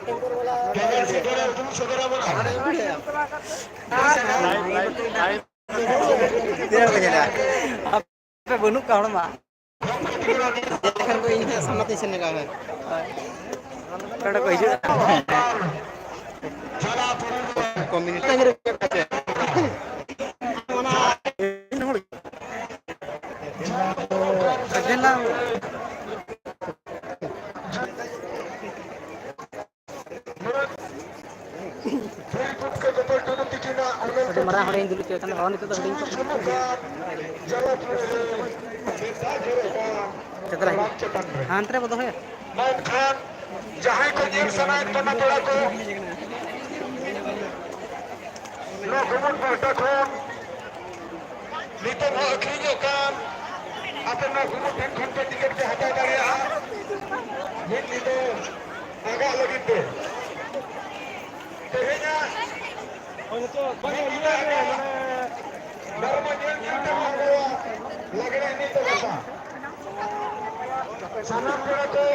Jangan segera ujung segera bola. Tidak berjalan. Apa bunuh kau nama? Jangan kau ini sama tisun ni kau. Kada kau hijau. Salah perlu. Komunitas ni kerja. Kerja lah. Berikut ke gol duduk di kena. Ada marah orang yang dulu tu kan orang itu tu ada. Jalan perlu. Setelah antara betul ya. Mainkan. Jahai ko jeng sanain kena bola ko. Lo kumut bertakun. Nito mau akhirkan. Apa nak kumut dan konten tiket ke hati dari ah. Ini tu agak lagi tu. Tehnya. Dharma yang terbawa. Lagi ini tu rasa. Sanam berlaku.